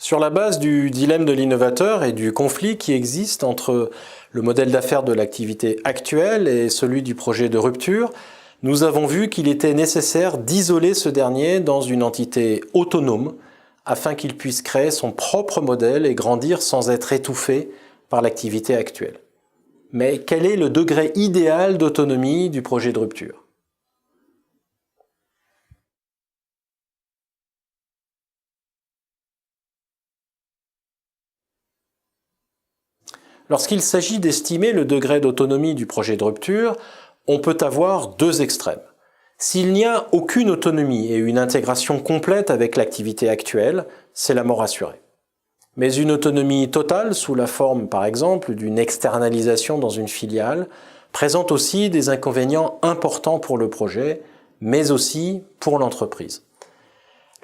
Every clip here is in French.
Sur la base du dilemme de l'innovateur et du conflit qui existe entre le modèle d'affaires de l'activité actuelle et celui du projet de rupture, nous avons vu qu'il était nécessaire d'isoler ce dernier dans une entité autonome afin qu'il puisse créer son propre modèle et grandir sans être étouffé par l'activité actuelle. Mais quel est le degré idéal d'autonomie du projet de rupture ? Lorsqu'il s'agit d'estimer le degré d'autonomie du projet de rupture, on peut avoir deux extrêmes. S'il n'y a aucune autonomie et une intégration complète avec l'activité actuelle, c'est la mort assurée. Mais une autonomie totale, sous la forme par exemple d'une externalisation dans une filiale, présente aussi des inconvénients importants pour le projet, mais aussi pour l'entreprise.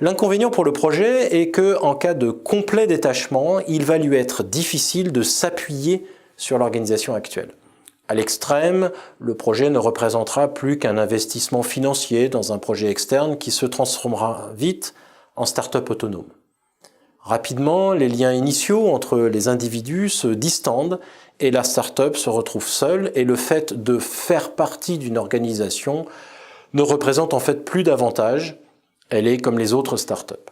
L'inconvénient pour le projet est que, en cas de complet détachement, il va lui être difficile de s'appuyer sur l'organisation actuelle. À l'extrême, le projet ne représentera plus qu'un investissement financier dans un projet externe qui se transformera vite en start-up autonome. Rapidement, les liens initiaux entre les individus se distendent et la start-up se retrouve seule et le fait de faire partie d'une organisation ne représente en fait plus d'avantages. Elle est comme les autres start-up.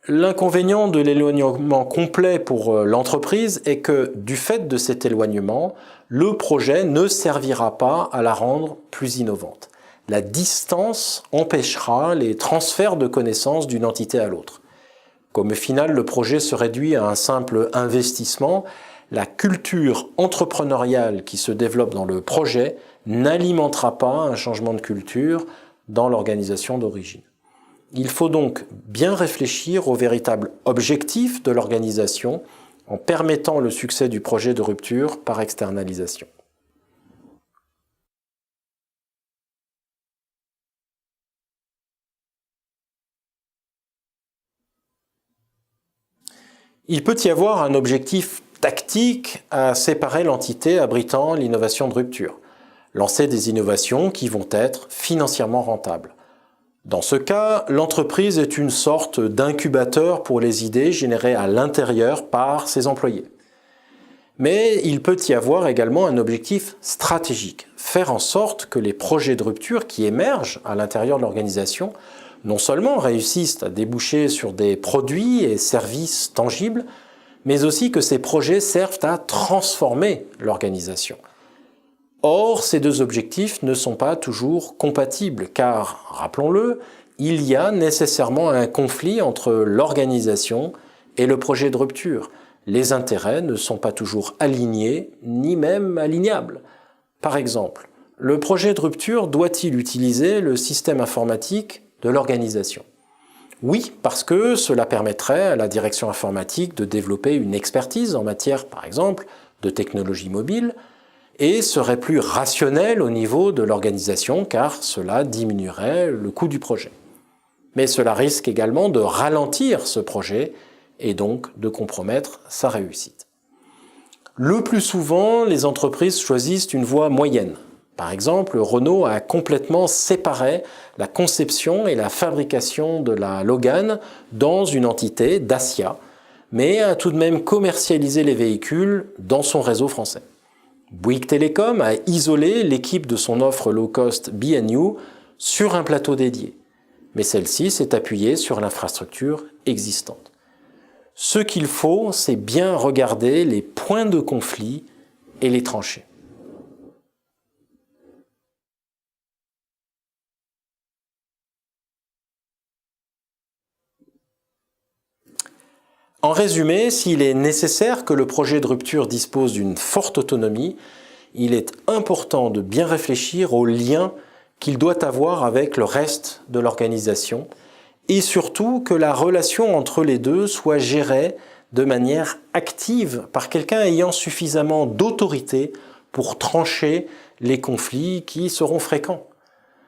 L'inconvénient de l'éloignement complet pour l'entreprise est que, du fait de cet éloignement, le projet ne servira pas à la rendre plus innovante. La distance empêchera les transferts de connaissances d'une entité à l'autre. Comme au final, le projet se réduit à un simple investissement, la culture entrepreneuriale qui se développe dans le projet n'alimentera pas un changement de culture dans l'organisation d'origine. Il faut donc bien réfléchir au véritable objectif de l'organisation en permettant le succès du projet de rupture par externalisation. Il peut y avoir un objectif tactique à séparer l'entité abritant l'innovation de rupture, lancer des innovations qui vont être financièrement rentables. Dans ce cas, l'entreprise est une sorte d'incubateur pour les idées générées à l'intérieur par ses employés. Mais il peut y avoir également un objectif stratégique, faire en sorte que les projets de rupture qui émergent à l'intérieur de l'organisation non seulement réussissent à déboucher sur des produits et services tangibles, mais aussi que ces projets servent à transformer l'organisation. Or, ces deux objectifs ne sont pas toujours compatibles, car, rappelons-le, il y a nécessairement un conflit entre l'organisation et le projet de rupture. Les intérêts ne sont pas toujours alignés, ni même alignables. Par exemple, le projet de rupture doit-il utiliser le système informatique de l'organisation? Oui, parce que cela permettrait à la direction informatique de développer une expertise en matière, par exemple, de technologie mobile, et serait plus rationnel au niveau de l'organisation car cela diminuerait le coût du projet. Mais cela risque également de ralentir ce projet et donc de compromettre sa réussite. Le plus souvent, les entreprises choisissent une voie moyenne. Par exemple, Renault a complètement séparé la conception et la fabrication de la Logan dans une entité, Dacia, mais a tout de même commercialisé les véhicules dans son réseau français. Bouygues Telecom a isolé l'équipe de son offre low-cost B&U sur un plateau dédié, mais celle-ci s'est appuyée sur l'infrastructure existante. Ce qu'il faut, c'est bien regarder les points de conflit et les trancher. En résumé, s'il est nécessaire que le projet de rupture dispose d'une forte autonomie, il est important de bien réfléchir aux liens qu'il doit avoir avec le reste de l'organisation et surtout que la relation entre les deux soit gérée de manière active par quelqu'un ayant suffisamment d'autorité pour trancher les conflits qui seront fréquents.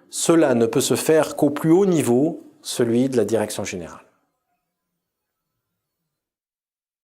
Cela ne peut se faire qu'au plus haut niveau, celui de la direction générale.